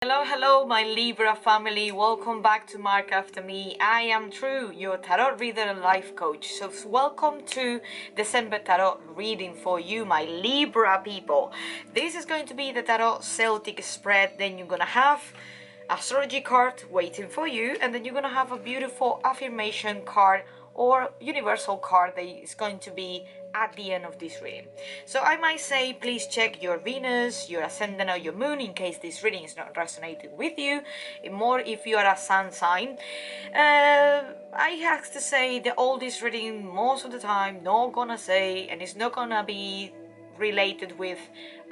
Hello, my Libra family. Welcome back to Mark After Me. I am Tru, your tarot reader and life coach. So welcome to December tarot reading for you, my Libra people. This is going to be the tarot Celtic Spread. Then you're gonna have astrology card waiting for you, and then you're gonna have a beautiful affirmation card or universal card that is going to be at the end of this reading. So I might say, please check your Venus, your ascendant, or your moon in case this reading is not resonating with you. More if you are a sun sign. I have to say that all this reading most of the time not gonna say, and it's not gonna be related with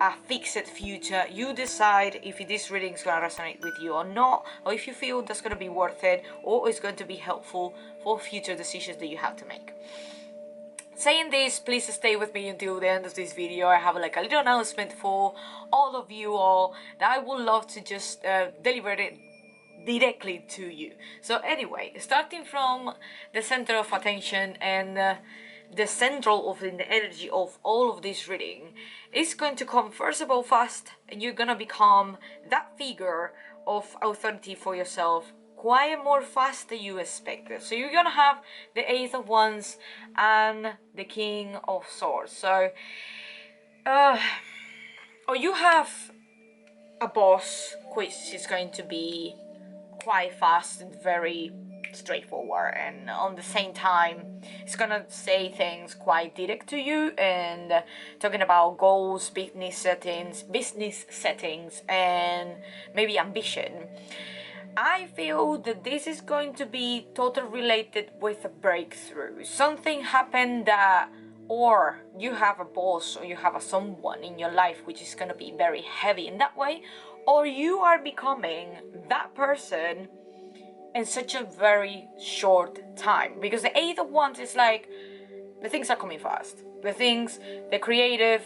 a fixed future. You decide if this reading is going to resonate with you or not, or if you feel that's going to be worth it or it's going to be helpful for future decisions that you have to make. Saying this, please stay with me until the end of this video. I have like a little announcement for all of you all that I would love to just deliver it directly to you. So anyway, starting from the center of attention and the central of the energy of all of this reading is going to come first of all fast, and you're gonna become that figure of authority for yourself quite more fast than you expected. So you're gonna have the Ace of Wands and the King of Swords. So or you have a boss which is going to be quite fast and very straightforward, and on the same time it's gonna say things quite direct to you and talking about goals, business settings and maybe ambition. I feel that this is going to be totally related with a breakthrough. Something happened that, or you have a boss or you have a someone in your life which is going to be very heavy in that way, or you are becoming that person in such a very short time, because the Eight of Wands is like the things are coming fast. The creative,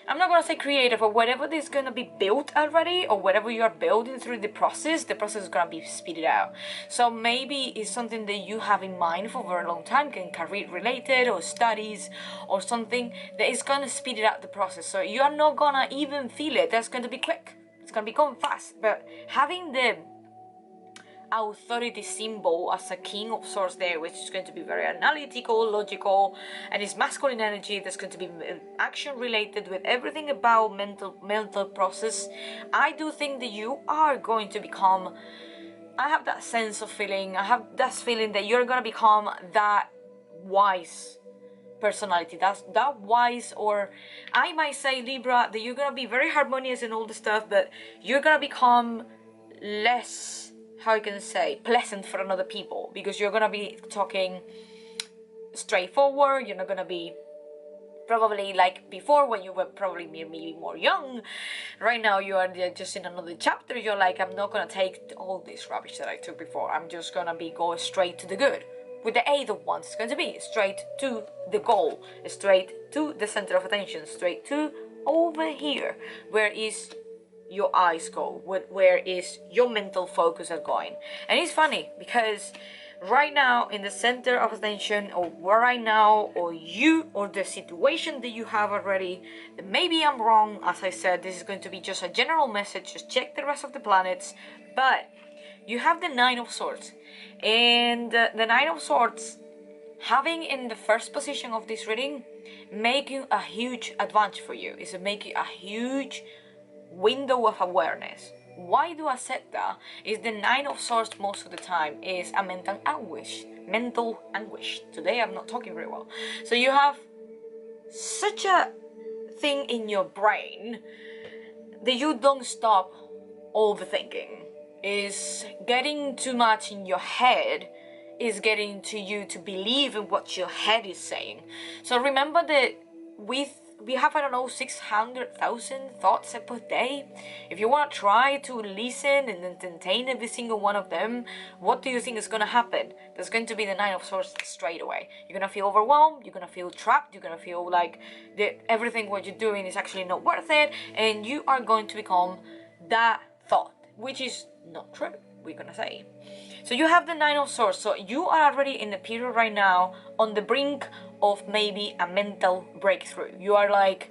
I'm not gonna say creative, but whatever is gonna be built already or whatever you are building through the process is gonna be speeded out. So maybe it's something that you have in mind for a very long time, can career related or studies or something that is gonna speed it out the process. So you are not gonna even feel it. That's going to be quick. It's gonna be going fast. But having the authority symbol as a King of Swords there, which is going to be very analytical, logical, and it's masculine energy, that's going to be action related with everything about mental process. I do think that you are going to become, I have that sense of feeling, I have that feeling that you're going to become that wise personality, that wise, or I might say, Libra, that you're going to be very harmonious and all the stuff, but you're going to become less, how I can say, pleasant for another people, because you're gonna be talking straightforward. You're not gonna be probably like before when you were probably maybe more young. Right now you are just in another chapter. You're like, I'm not gonna take all this rubbish that I took before. I'm just gonna be going straight to the good. With the Eight of Wands, it's going to be straight to the goal, straight to the center of attention, straight to over here, where is your eyes go, where is your mental focus are going. And it's funny because right now in the center of attention, or right now, or you, or the situation that you have already, maybe I'm wrong. As I said, this is going to be just a general message, just check the rest of the planets. But you have the Nine of Swords, and the Nine of Swords having in the first position of this reading, making a huge advantage for you, is making a huge window of awareness. Why do I say that? Is the Nine of Swords most of the time is a mental anguish. Today I'm not talking very well. So you have such a thing in your brain that you don't stop overthinking. Is getting too much in your head, is getting to you to believe in what your head is saying. So remember that we have, I don't know, 600,000 thoughts per day. If you want to try to listen and entertain every single one of them, what do you think is going to happen? There's going to be the Nine of Swords straight away. You're going to feel overwhelmed, you're going to feel trapped, you're going to feel like everything what you're doing is actually not worth it, and you are going to become that thought, which is not true, we're going to say. So you have the Nine of Swords, so you are already in the period right now on the brink of maybe a mental breakthrough. You are like,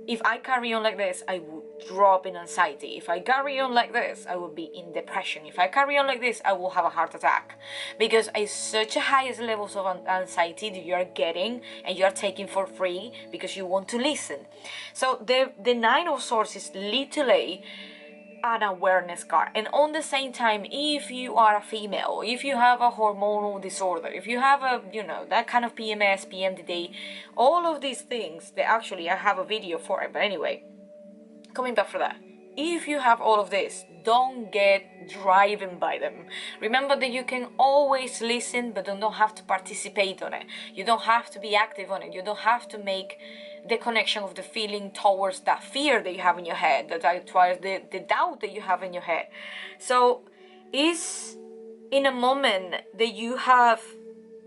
if I carry on like this, I would drop in anxiety. If I carry on like this, I will be in depression. If I carry on like this, I will have a heart attack, because it's such a highest levels of anxiety that you are getting and you are taking for free because you want to listen. So the Nine of Swords is literally an awareness card. And on the same time, if you are a female, if you have a hormonal disorder, if you have a, you know, that kind of PMS, PMDD, all of these things, they actually, I have a video for it, but anyway, coming back for that, if you have all of this, don't get driven by them. Remember that you can always listen, but don't have to participate on it. You don't have to be active on it. You don't have to make the connection of the feeling towards that fear that you have in your head, the doubt that you have in your head. So it's in a moment that you have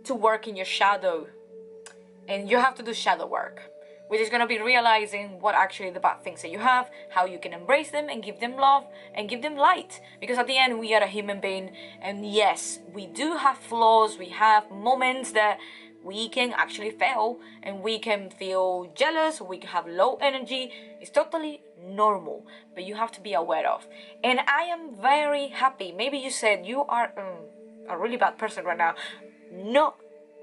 to work in your shadow, and you have to do shadow work, which is going to be realizing what actually the bad things that you have, how you can embrace them and give them love and give them light. Because at the end, we are a human being, and yes, we do have flaws. We have moments that we can actually fail, and we can feel jealous, we can have low energy. It's totally normal, but you have to be aware of. And I am very happy. Maybe you said you are a really bad person right now. No,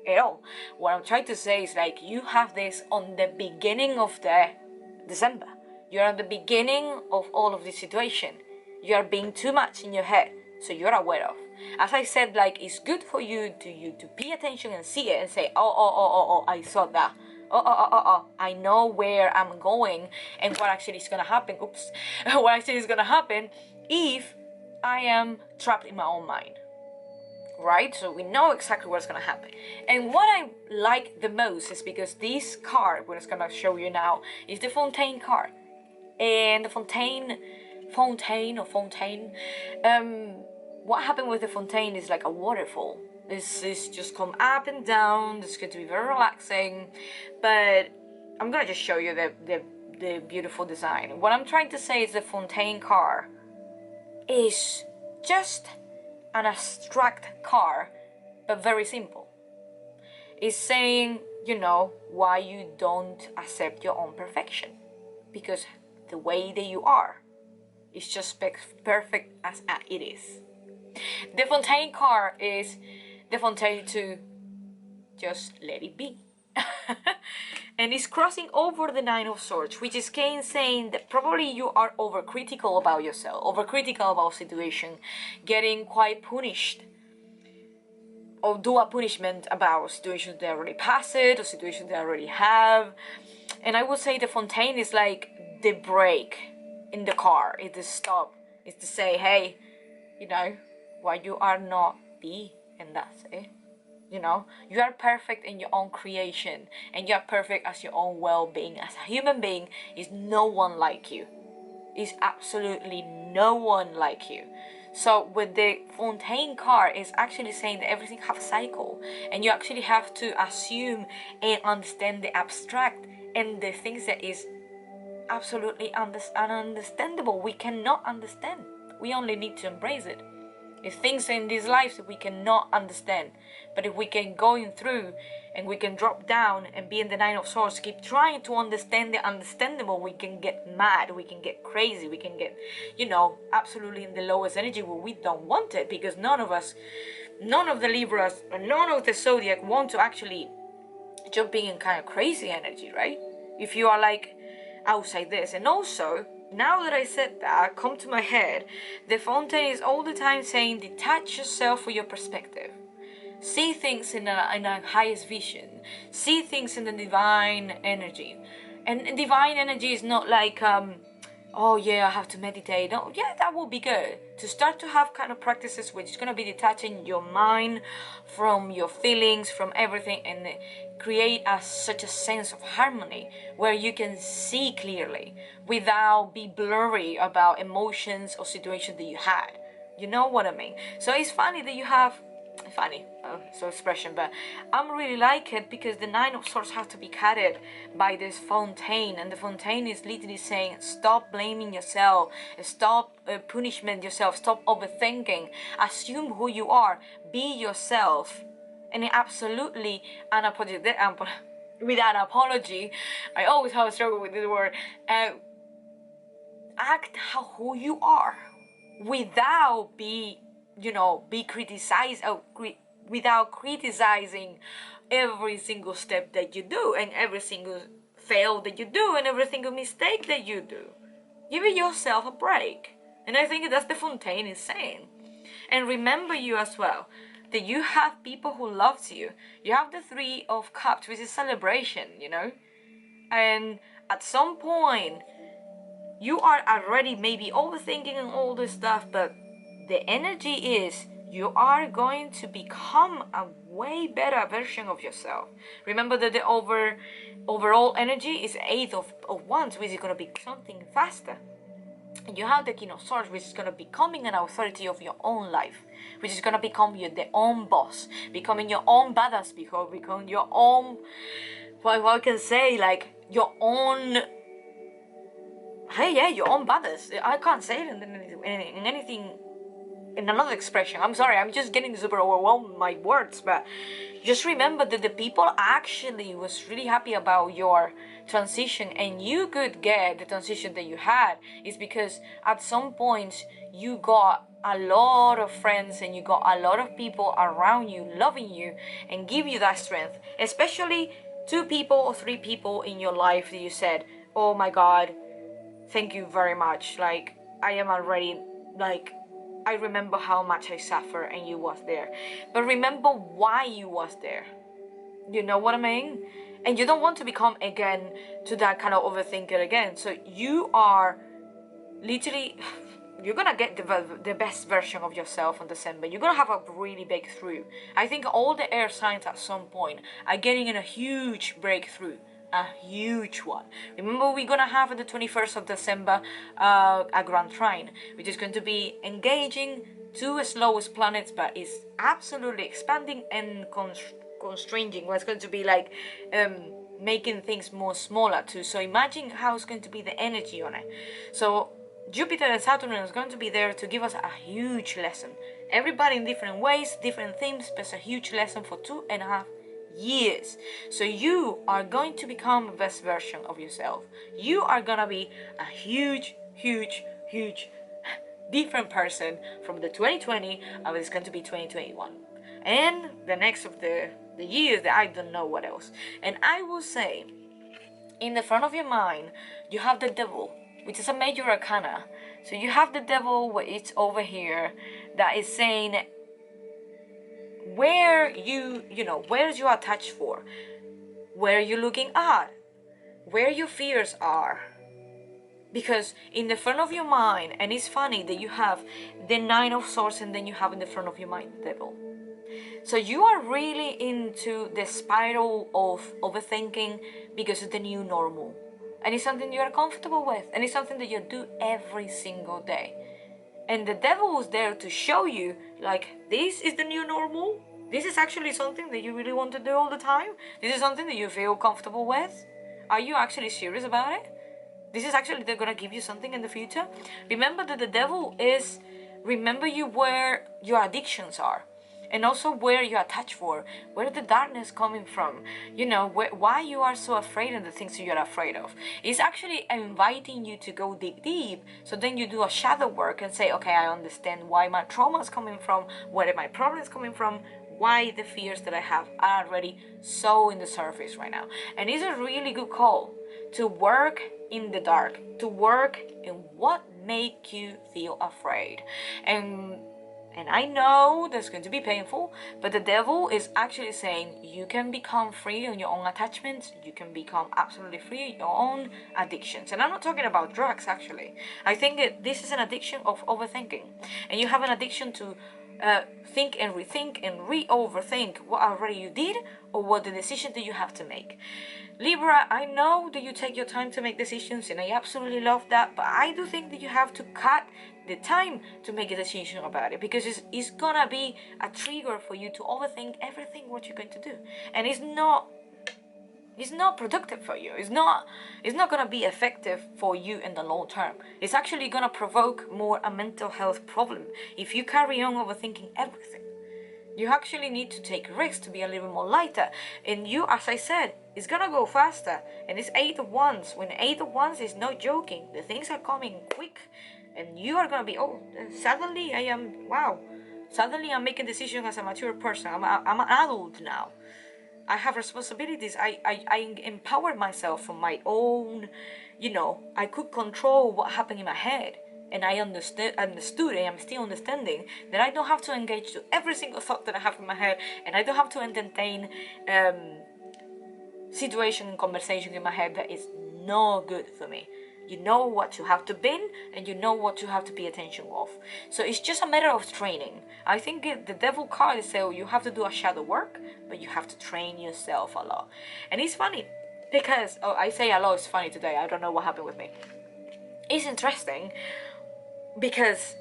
at all. What I'm trying to say is, like, you have this on the beginning of the December. You're at the beginning of all of this situation. You are being too much in your head, so you're aware of. As I said, like, it's good for you to pay attention and see it and say, oh, I saw that. Oh, I know where I'm going and what actually is gonna happen. Oops, what actually is gonna happen if I am trapped in my own mind. Right? So we know exactly what's gonna happen. And what I like the most is because this card, what it's gonna show you now, is the Fontaine card. And the Fontaine, what happened with the Fontaine is like a waterfall. This is just come up and down. It's going to be very relaxing. But I'm gonna just show you the beautiful design. What I'm trying to say is the Fontaine card is just an abstract card, but very simple. It's saying, you know, why you don't accept your own perfection, because the way that you are is just perfect as it is. The Fontaine card is the Fontaine to just let it be. And it's crossing over the Nine of Swords, which is saying that probably you are overcritical about yourself, overcritical about situation, getting quite punished, or do a punishment about situations that already passed or situations that already have. And I would say the Fontaine is like the brake in the car. It's the stop. It's to say, hey, you know, why you are not be, and that's it. You know, you are perfect in your own creation, and you are perfect as your own well-being. As a human being, is no one like you. Is absolutely no one like you. So with the Fontaine card, is actually saying that everything has a cycle, and you actually have to assume and understand the abstract and the things that is absolutely ununderstandable. We cannot understand. We only need to embrace it. It's things in this life that we cannot understand. But if we can go in through and we can drop down and be in the Nine of Swords, keep trying to understand the understandable, we can get mad, we can get crazy, we can get, you know, absolutely in the lowest energy where we don't want it, because none of us, none of the Libras, none of the Zodiac want to actually jump in kind of crazy energy, right? If you are like outside this. And also, now that I said that, come to my head, the Fontaine is all the time saying detach yourself from your perspective. See things in a highest vision. See things in the divine energy. And divine energy is not like, oh yeah, I have to meditate. No, yeah, that will be good. To start to have kind of practices which is going to be detaching your mind from your feelings, from everything, and create such a sense of harmony where you can see clearly without be blurry about emotions or situations that you had. You know what I mean? So it's funny that you have, so expression, but I'm really like it because the Nine of Swords have to be carried by this Fontaine, and the Fontaine is literally saying stop blaming yourself, stop punishment yourself, stop overthinking, assume who you are, be yourself. And absolutely without apology. I always have a struggle with this word. act who you are without be criticized, without criticizing every single step that you do and every single fail that you do and every single mistake that you do. Give yourself a break. And I think that's the Fontaine is saying. And remember you as well, that you have people who loves you. You have the Three of Cups, which is celebration, and at some point you are already maybe overthinking and all this stuff, but the energy is you are going to become a way better version of yourself. Remember that the overall energy is Eight of Wands, which is going to be something faster. And you have the King of Swords, which is going to be becoming an authority of your own life, which is going to become the own boss, becoming your own badass, become your own, what I can say, like your own, hey, yeah, your own badass. I can't say it in anything, in another expression. I'm sorry, I'm just getting super overwhelmed with my words, but just remember that the people actually was really happy about your transition, and you could get the transition that you had is because at some point you got a lot of friends and you got a lot of people around you loving you and give you that strength, especially 2 people or 3 people in your life that you said, oh my god, thank you very much, like I am already, like I remember how much I suffer and you was there. But remember why you was there. You know what I mean? And you don't want to become again to that kind of overthinker again. So you are literally, you're gonna get the best version of yourself in December. You're gonna have a really breakthrough. I think all the air signs at some point are getting in a huge breakthrough. A huge one. Remember, we're gonna have on the 21st of December a grand trine, which is going to be engaging 2 slowest planets, but is absolutely expanding and constraining. Well, it's going to be like making things more smaller too. So imagine how it's going to be the energy on it. So Jupiter and Saturn is going to be there to give us a huge lesson. Everybody in different ways, different themes, but it's a huge lesson for 2.5 years. So you are going to become the best version of yourself. You are gonna be a huge different person from the 2020 and it's going to be 2021 and the next of the years that I don't know what else. And I will say, in the front of your mind you have the Devil, which is a major arcana. So you have the Devil, it's over here, that is saying where where's you attached for, where you're looking at, where your fears are. Because in the front of your mind, and it's funny that you have the Nine of Swords and then you have in the front of your mind Devil. So you are really into the spiral of overthinking because it's the new normal, and it's something you are comfortable with, and it's something that you do every single day. And the Devil was there to show you, like, this is the new normal. This is actually something that you really want to do all the time. This is something that you feel comfortable with. Are you actually serious about it? This is actually, they're gonna give you something in the future. Remember that the Devil is, remember you where your addictions are. And also where you're attached for, where the darkness coming from, why you are so afraid of the things that you're afraid of. It's actually inviting you to go deep, so then you do a shadow work and say, okay, I understand why my trauma is coming from, where my problem is coming from, why the fears that I have are already so in the surface right now. And it's a really good call to work in the dark, to work in what make you feel afraid. And I know that's going to be painful, but the Devil is actually saying you can become free on your own attachments. You can become absolutely free on your own addictions. And I'm not talking about drugs, actually. I think that this is an addiction of overthinking. And you have an addiction to think and rethink and re-overthink what already you did or what the decision that you have to make. Libra, I know that you take your time to make decisions, and I absolutely love that, but I do think that you have to cut the time to make a decision about it, because it's gonna be a trigger for you to overthink everything what you're going to do, and it's not productive for you. It's not gonna be effective for you in the long term. It's actually gonna provoke more a mental health problem if you carry on overthinking everything. You actually need to take risks to be a little more lighter. And you, as I said, it's gonna go faster. And it's 8 of Wands. When 8 of Wands is no joking, the things are coming quick, and you are gonna be, oh, suddenly I am, wow, suddenly I'm making decisions as a mature person. I'm an adult now. I have responsibilities. I empower myself from my own, I could control what happened in my head. And I understood, and I'm still understanding that I don't have to engage to every single thought that I have in my head, and I don't have to entertain situation and conversation in my head that is not good for me. You know what you have to bin, and you know what you have to pay attention of. So it's just a matter of training. I think the devil card is saying you have to do a shadow work, but you have to train yourself a lot. And it's funny because, I say a lot, it's funny today. I don't know what happened with me. It's interesting because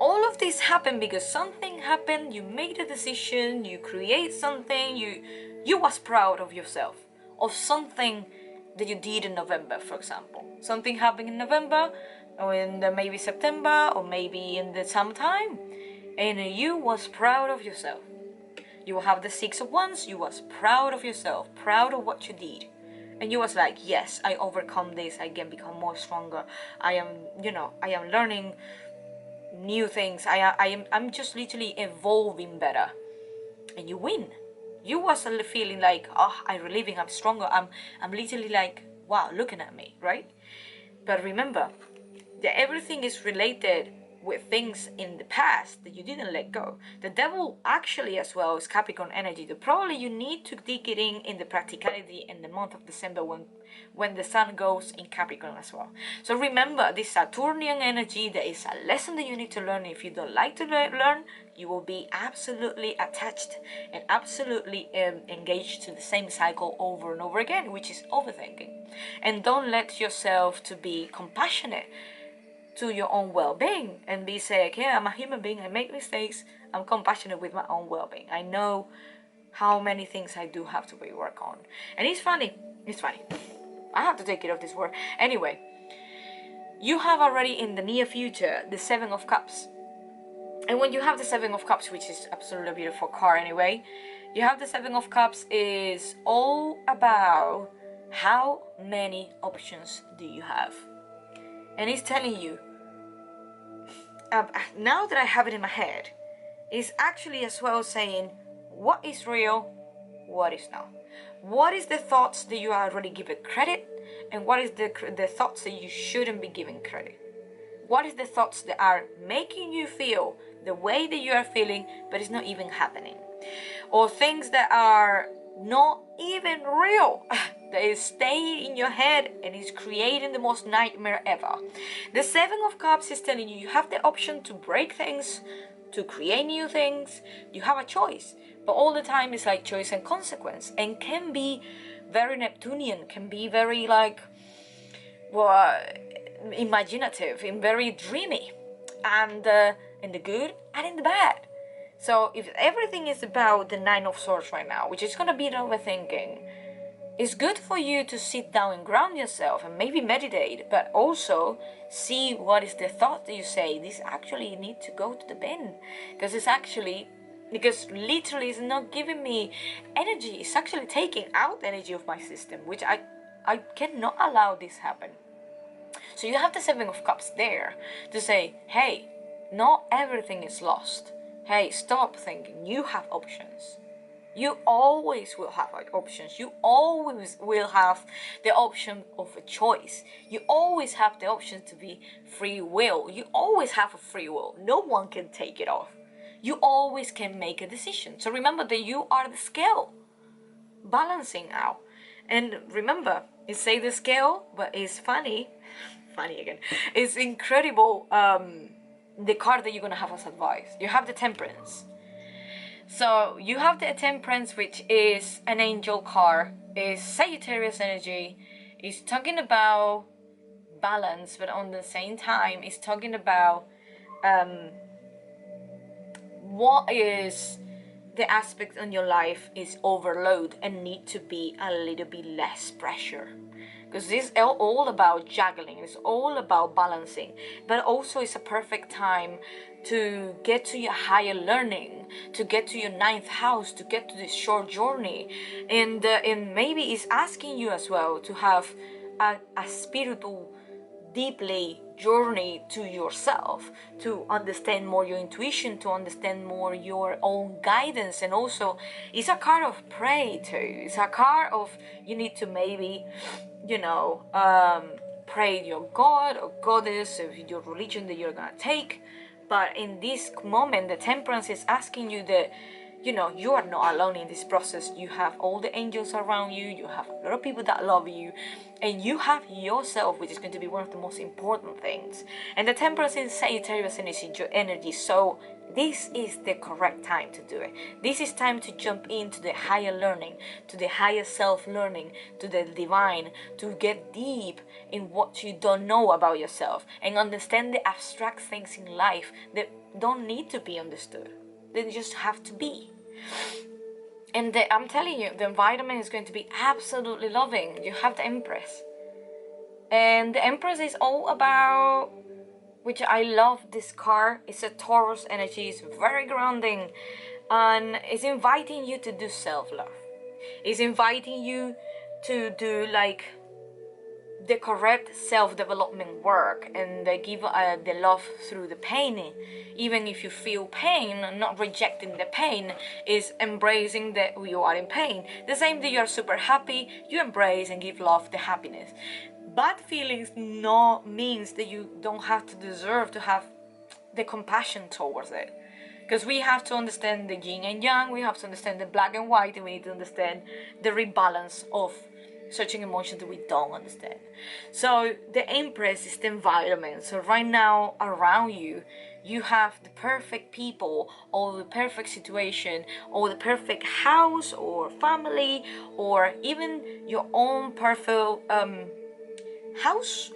all of this happened because something happened. You made a decision, you create something, you was proud of yourself, of something that you did in November, for example. Something happened in November, or in maybe September, or maybe in the summertime, and you was proud of yourself. You have the 6 of Wands, you was proud of yourself, proud of what you did. And you was like, yes, I overcome this, I can become more stronger. I am learning new things. I'm just literally evolving better. And you win. You was feeling like, oh, I'm relieving, I'm stronger. I'm literally like, wow, looking at me, right? But remember that everything is related with things in the past that you didn't let go. The devil actually as well is Capricorn energy. That probably you need to dig it in the practicality in the month of December when the sun goes in Capricorn as well. So remember this Saturnian energy, there is a lesson that you need to learn. If you don't like to learn, you will be absolutely attached and absolutely engaged to the same cycle over and over again, which is overthinking. And don't let yourself to be compassionate to your own well-being and be saying, okay, I'm a human being, I make mistakes, I'm compassionate with my own well-being. I know how many things I do have to work on. And it's funny. I have to take it off this word. Anyway, you have already in the near future the 7 of Cups. And when you have the 7 of Cups, which is absolutely a beautiful card anyway, you have the 7 of Cups is all about how many options do you have. And it's telling you, now that I have it in my head, it's actually as well saying what is real, what is not. What is the thoughts that you are already given credit, and what is the thoughts that you shouldn't be given credit. What is the thoughts that are making you feel the way that you are feeling, but it's not even happening. Or things that are not even real, that stay in your head and is creating the most nightmare ever. The 7 of Cups is telling you have the option to break things, to create new things. You have a choice, but all the time it's like choice and consequence, and can be very Neptunian, can be very like, well, imaginative and very dreamy, and in the good and in the bad. So if everything is about the 9 of Swords right now, which is going to be the overthinking, it's good for you to sit down and ground yourself and maybe meditate, but also see what is the thought that you say, this actually need to go to the bin. Because literally it's not giving me energy. It's actually taking out energy of my system, which I cannot allow this happen. So you have the 7 of Cups there to say, hey, not everything is lost. Hey, stop thinking. You have options. You always will have options. You always will have the option of a choice. You always have the option to be free will. You always have a free will. No one can take it off. You always can make a decision. So remember that you are the scale balancing out. And remember, it's say the scale, but it's funny again. It's incredible. The card that you're gonna have as advice. You have the Temperance. So you have the Temperance, which is an angel card. Is Sagittarius energy. It's talking about balance, but on the same time, it's talking about what is the aspect in your life is overload and need to be a little bit less pressure. Because this is all about juggling, it's all about balancing, but also it's a perfect time to get to your higher learning, to get to your ninth house, to get to this short journey. And maybe it's asking you as well to have a spiritual deeply journey to yourself, to understand more your intuition, to understand more your own guidance. And also it's a card of pray too. It's a card of you need to maybe, pray your god or goddess of your religion that you're gonna take. But in this moment, the Temperance is asking you that you are not alone in this process. You have all the angels around you, you have a lot of people that love you, and you have yourself, which is going to be one of the most important things. And the Temperance is Sagittarius energy, so this is the correct time to do it. This is time to jump into the higher learning, to the higher self-learning, to the divine, to get deep in what you don't know about yourself and understand the abstract things in life that don't need to be understood. They just have to be. And I'm telling you, the environment is going to be absolutely loving. You have the Empress. And the Empress is all about, which I love this card, it's a Taurus energy, it's very grounding. And it's inviting you to do self-love. It's inviting you to do like the correct self-development work and they give the love through the pain. Even if you feel pain, not rejecting the pain, is embracing that you are in pain. The same that you are super happy, you embrace and give love the happiness. Bad feelings no means that you don't have to deserve to have the compassion towards it. Because we have to understand the yin and yang, we have to understand the black and white, and we need to understand the rebalance of certain emotions that we don't understand. So the Empress is the environment. So right now around you, you have the perfect people or the perfect situation or the perfect house or family or even your own perfect house.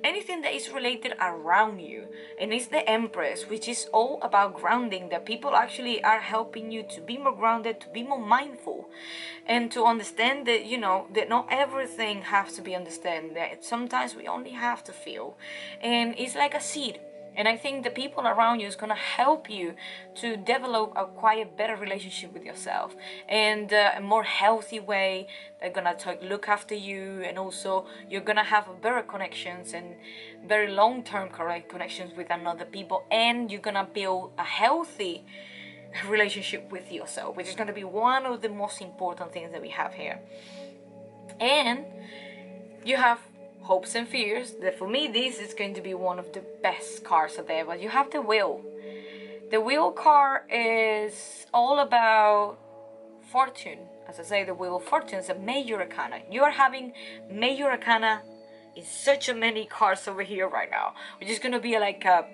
Anything that is related around you. And it's the Empress, which is all about grounding, that people actually are helping you to be more grounded, to be more mindful, and to understand that that not everything has to be understood, that sometimes we only have to feel. And it's like a seed. And I think the people around you is going to help you to develop a quite better relationship with yourself and a more healthy way. They're going to look after you, and also you're going to have better connections and very long-term connections with another people, and you're going to build a healthy relationship with yourself, which is going to be one of the most important things that we have here. And you have hopes and fears. That for me, this is going to be one of the best cards out there. But you have the Wheel. The Wheel card is all about fortune. As I say, the Wheel of Fortune is a major arcana. You are having major arcana in such a many cards over here right now, which is going to be like a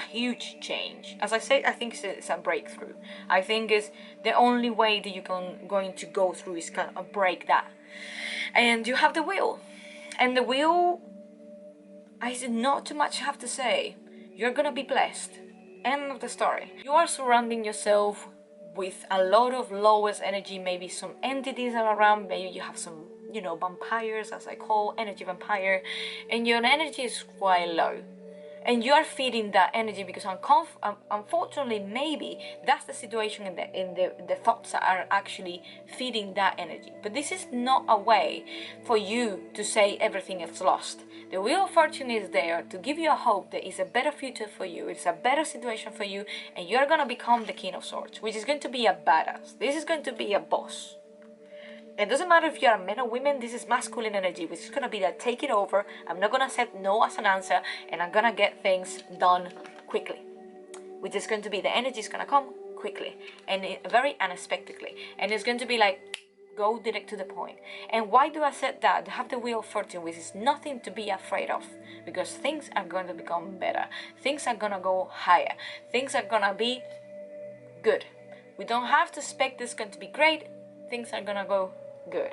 huge change. As I say, I think it's a breakthrough. I think it's the only way that you're going to go through is kind of break that. And you have the Wheel. And the Wheel, I said not too much have to say. You're gonna be blessed. End of the story. You are surrounding yourself with a lot of lowest energy. Maybe some entities are around. Maybe you have some, vampires, as I call energy vampire. And your energy is quite low. And you are feeding that energy because unfortunately, maybe that's the situation in the thoughts that are actually feeding that energy. But this is not a way for you to say everything is lost. The Wheel of Fortune is there to give you a hope that it's a better future for you, it's a better situation for you, and you're going to become the King of Swords, which is going to be a badass. This is going to be a boss. It doesn't matter if you're a man or women, this is masculine energy, which is going to be that take it over. I'm not going to accept no as an answer, and I'm going to get things done quickly. Which is going to be, the energy is going to come quickly and very unexpectedly. And it's going to be like, go direct to the point. And why do I say that? Have the Wheel of Fortune, which is nothing to be afraid of. Because things are going to become better. Things are going to go higher. Things are going to be good. We don't have to expect it's going to be great. Things are going to go good.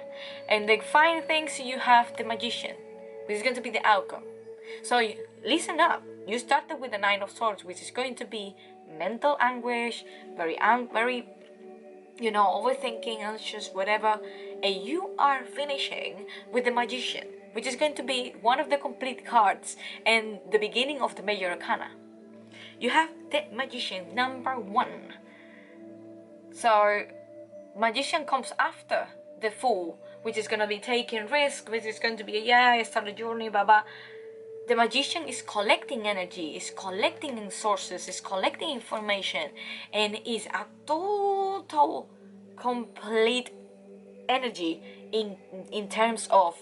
And the fine things, you have the Magician, which is going to be the outcome. So listen up. You started with the Nine of Swords, which is going to be mental anguish, very overthinking, anxious, whatever. And you are finishing with the Magician, which is going to be one of the complete cards and the beginning of the major arcana. You have the Magician, number 1. So Magician comes after the Fool, which is going to be taking risk, which is going to be, yeah, I start a journey, blah, blah. The Magician is collecting energy, is collecting sources, is collecting information, and is a total, complete energy in terms of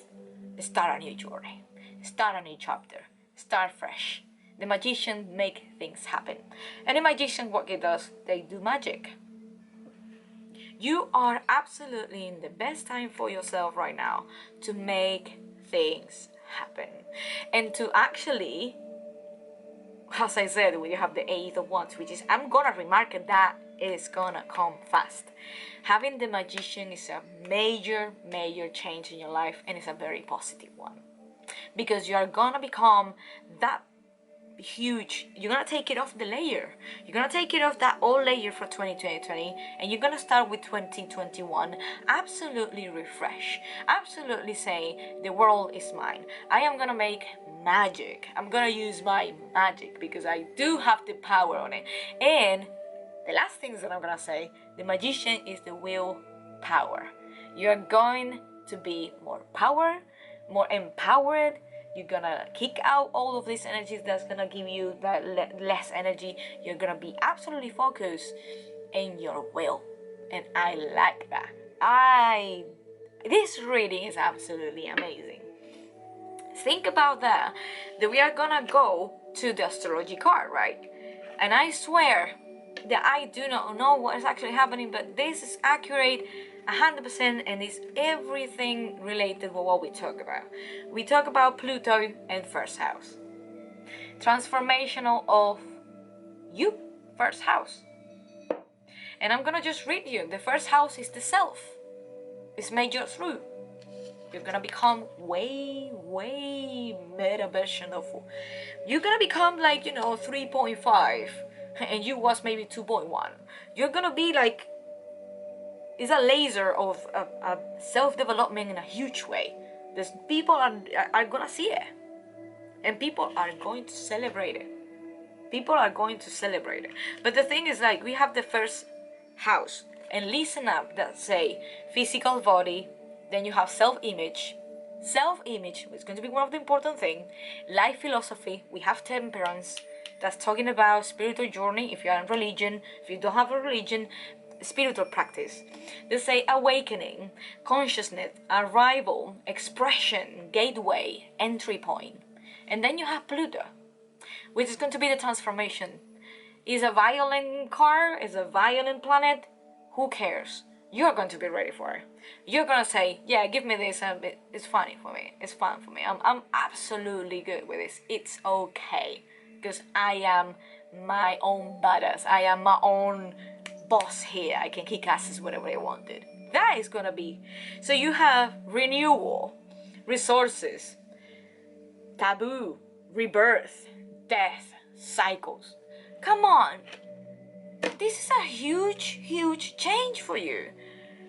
start a new journey, start a new chapter, start fresh. The Magician make things happen. And the Magician, what it does, they do magic. You are absolutely in the best time for yourself right now to make things happen. And to actually, as I said, when you have the 8 of Wands, which is, I'm gonna remark that is gonna come fast. Having the Magician is a major change in your life, and it's a very positive one. Because you are gonna become that huge, you're gonna take it off the layer, you're gonna take it off that old layer for 2020, and you're gonna start with 2021 absolutely refresh, absolutely say the world is mine. I am gonna make magic, I'm gonna use my magic because I do have the power on it. And the last things that I'm gonna say, the Magician is the willpower. You're going to be more more empowered. You're gonna kick out all of these energies that's gonna give you that less energy. You're gonna be absolutely focused in your will, and I like that. This reading is absolutely amazing. Think about that we are gonna go to the astrology card, right? And I swear that I do not know what is actually happening, but this is accurate 100%, and is everything related with what we talk about. We talk about Pluto and first house. Transformational of you, first house. And I'm gonna just read you. The first house is the self. It's Myss Tru. You're gonna become way better version of, you're gonna become like, 3.5, and you was maybe 2.1. You're gonna be like, it's a laser of self-development in a huge way. There's people are gonna see it, and people are going to celebrate it. People are going to celebrate it. But the thing is, like, we have the first house, and listen up, that say physical body. Then you have self-image. Self-image is going to be one of the important things. Life philosophy. We have temperance. That's talking about spiritual journey. If you are in religion, if you don't have a religion, spiritual practice. They say awakening, consciousness, arrival, expression, gateway, entry point. And then you have Pluto, which is going to be the transformation. Is a violent car, is a violent planet, who cares? You're going to be ready for it. You're gonna say, yeah, give me this, and it's funny for me. It's fun for me. I'm absolutely good with this. It's okay, because I am my own badass. I am my own boss here. I can kick asses whatever I wanted. That is gonna be. So you have renewal, resources, taboo, rebirth, death, cycles. Come on. This is a huge change for you.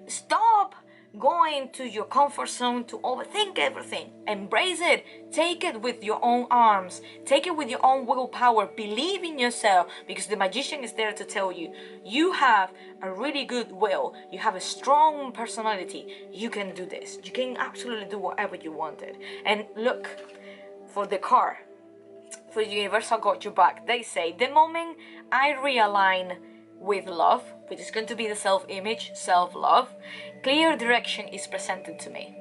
Stop going to your comfort zone to overthink everything. Embrace it. Take it with your own arms. Take it with your own willpower. Believe in yourself, because the Magician is there to tell you, you have a really good will. You have a strong personality. You can do this. You can absolutely do whatever you wanted. And look, for the car, for Universal got your back. They say, the moment I realign with love, which is going to be the self-image, self-love, clear direction is presented to me.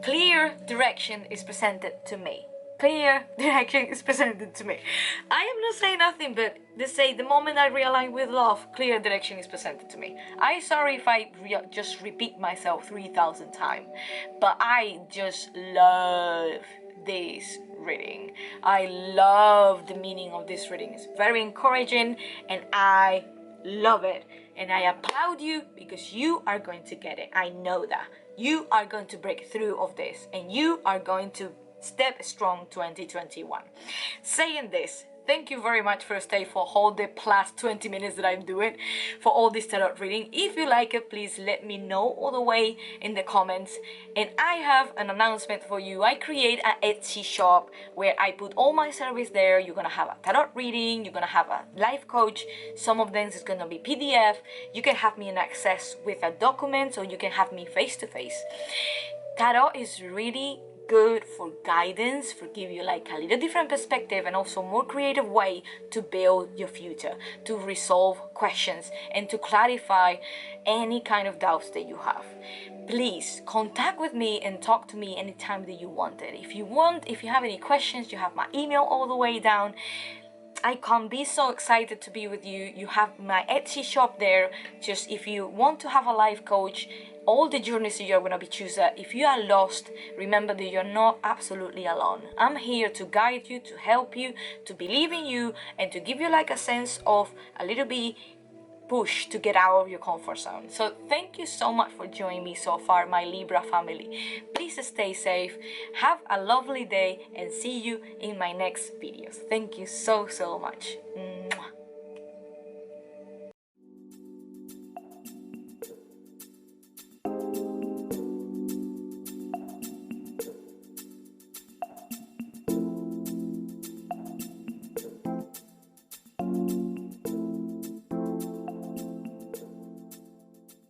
Clear direction is presented to me. Clear direction is presented to me. I am not saying nothing, but they say, the moment I realign with love, clear direction is presented to me. I'm sorry if I just repeat myself 3,000 times, but I just love this reading. I love the meaning of this reading. It's very encouraging, and I love it, and I applaud you, because you are going to get it. I know that you are going to break through of this, and you are going to step strong 2021. Saying this, thank you very much for staying for all the plus 20 minutes that I'm doing for all this tarot reading. If you like it, please let me know all the way in the comments. And I have an announcement for you. I create an Etsy shop where I put all my service there. You're gonna have a tarot reading, you're gonna have a life coach. Some of them is gonna be PDF. You can have me in access with a document, or you can have me face to face. Tarot is really good for guidance, for give you like a little different perspective, and also more creative way to build your future, to resolve questions, and to clarify any kind of doubts that you have. Please contact with me and talk to me anytime that you want it. If you have any questions, you have my email all the way down. I can't be so excited to be with you. You have my Etsy shop there. Just if you want to have a life coach, all the journeys that you're going to be choosing. If you are lost, remember that you're not absolutely alone. I'm here to guide you, to help you, to believe in you, and to give you like a sense of a little bit push to get out of your comfort zone. So thank you so much for joining me so far, my Libra family. Please stay safe, have a lovely day, and see you in my next videos. Thank you so much. Mwah.